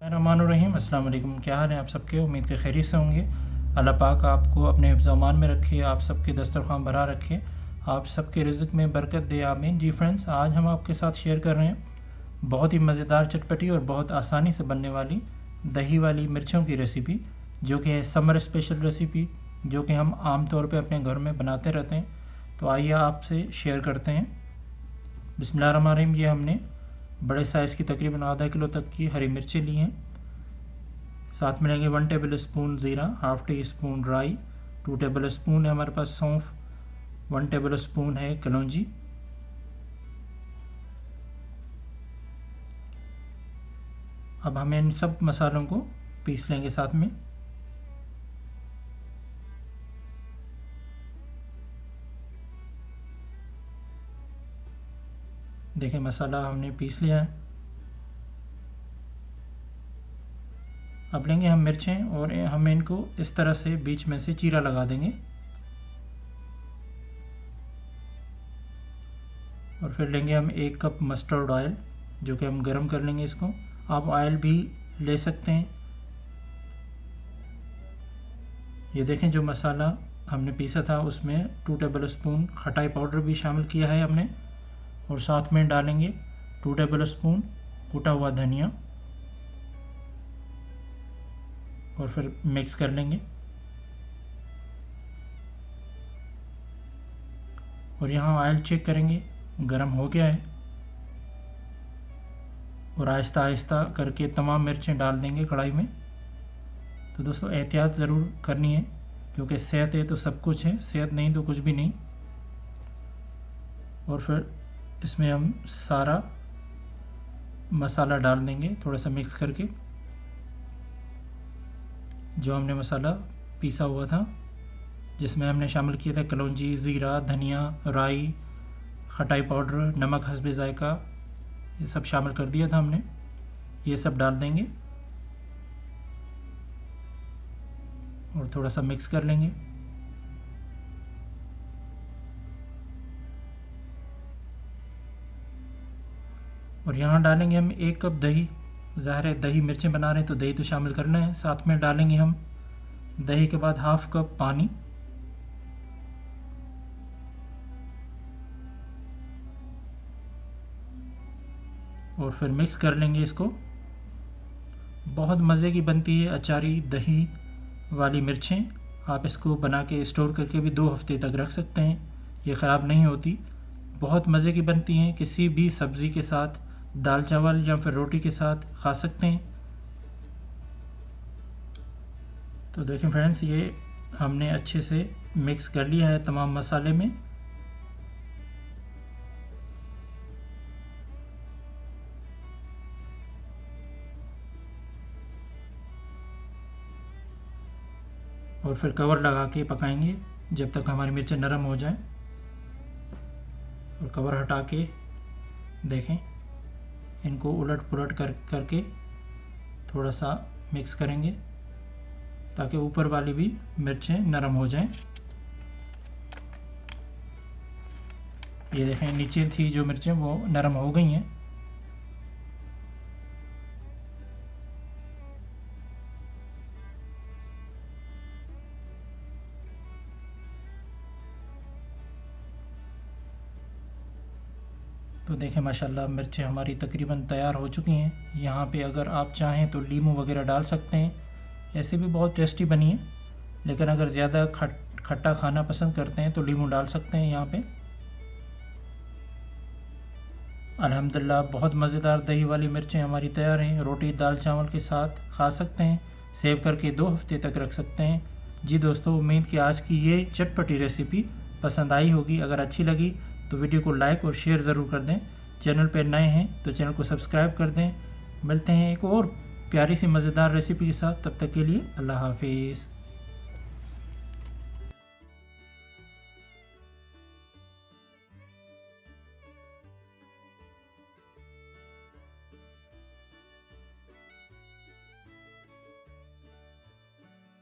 रहमानुर्रहीम। अस्सलाम वालेकुम। क्या हाल है आप सबके? उम्मीद के खैरियत से होंगे। अल्लाह पाक आपको अपने हिफ्ज़-ओ-अमान में रखे, आप सबके दस्तरख़्वान भरा रखे, आप सबके रिज़्क़ में बरकत दे, आमीन। जी फ्रेंड्स, आज हम आपके साथ शेयर कर रहे हैं बहुत ही मज़ेदार, चटपटी और बहुत आसानी से बनने वाली दही वाली मिर्चों की रेसिपी, जो कि है समर स्पेशल रेसिपी, जो कि हम आम तौर पे अपने घर में बनाते रहते हैं। तो आइए आपसे शेयर करते हैं। बिस्मिल्लाहिर्रहमानिर्रहीम। ये हमने बड़े साइज़ की तकरीबन आधा किलो तक की हरी मिर्चें ली हैं। साथ में लेंगे 1 टेबल स्पून ज़ीरा, हाफ़ टी स्पून राई, 2 टेबल स्पून है हमारे पास सौंफ, 1 टेबल स्पून है कलौंजी। अब हमें इन सब मसालों को पीस लेंगे साथ में। देखिए मसाला हमने पीस लिया है। अब लेंगे हम मिर्चें और हम इनको इस तरह से बीच में से चीरा लगा देंगे और फिर लेंगे हम 1 कप मस्टर्ड ऑयल, जो कि हम गरम कर लेंगे इसको। आप ऑयल भी ले सकते हैं। ये देखें जो मसाला हमने पीसा था उसमें 2 टेबल स्पून खटाई पाउडर भी शामिल किया है हमने, और साथ में डालेंगे 2 टेबल स्पून कूटा हुआ धनिया और फिर मिक्स कर लेंगे। और यहाँ ऑयल चेक करेंगे, गरम हो गया है, और आहिस्ता आहिस्ता करके तमाम मिर्चें डाल देंगे कढ़ाई में। तो दोस्तों एहतियात ज़रूर करनी है, क्योंकि सेहत है तो सब कुछ है, सेहत नहीं तो कुछ भी नहीं। और फिर इसमें हम सारा मसाला डाल देंगे थोड़ा सा मिक्स करके, जो हमने मसाला पीसा हुआ था, जिसमें हमने शामिल किया था कलौंजी, ज़ीरा, धनिया, राई, खटाई पाउडर, नमक हस्बे ज़ायका, ये सब शामिल कर दिया था हमने। ये सब डाल देंगे और थोड़ा सा मिक्स कर लेंगे। और यहाँ डालेंगे हम 1 कप दही। ज़ाहिर है दही मिर्चें बना रहे हैं तो दही तो शामिल करना है। साथ में डालेंगे हम दही के बाद हाफ़ कप पानी, और फिर मिक्स कर लेंगे इसको। बहुत मज़े की बनती है अचारी दही वाली मिर्चें। आप इसको बना के स्टोर करके भी 2 हफ्ते तक रख सकते हैं, ये ख़राब नहीं होती। बहुत मज़े की बनती हैं, किसी भी सब्ज़ी के साथ, दाल चावल या फिर रोटी के साथ खा सकते हैं। तो देखें फ्रेंड्स, ये हमने अच्छे से मिक्स कर लिया है तमाम मसाले में। और फिर कवर लगा के पकाएंगे जब तक हमारी मिर्चें नरम हो जाएं। और कवर हटा के देखें, इनको उलट पुलट करके थोड़ा सा मिक्स करेंगे ताकि ऊपर वाली भी मिर्चें नरम हो जाएं। ये देखें नीचे थी जो मिर्चें वो नरम हो गई हैं। तो देखें माशाल्लाह मिर्चें हमारी तकरीबन तैयार हो चुकी हैं। यहाँ पे अगर आप चाहें तो नींबू वगैरह डाल सकते हैं, ऐसे भी बहुत टेस्टी बनी है। लेकिन अगर ज़्यादा खट्टा खाना पसंद करते हैं तो नींबू डाल सकते हैं यहाँ पे। अल्हम्दुलिल्लाह बहुत मज़ेदार दही वाली मिर्चें हमारी तैयार हैं। रोटी दाल चावल के साथ खा सकते हैं, सेव करके 2 हफ्ते तक रख सकते हैं। जी दोस्तों, उम्मीद कि आज की ये चटपटी रेसिपी पसंद आई होगी। अगर अच्छी लगी तो वीडियो को लाइक और शेयर ज़रूर कर दें। चैनल पर नए हैं तो चैनल को सब्सक्राइब कर दें। मिलते हैं एक और प्यारी सी मज़ेदार रेसिपी के साथ, तब तक के लिए अल्लाह हाफिज़।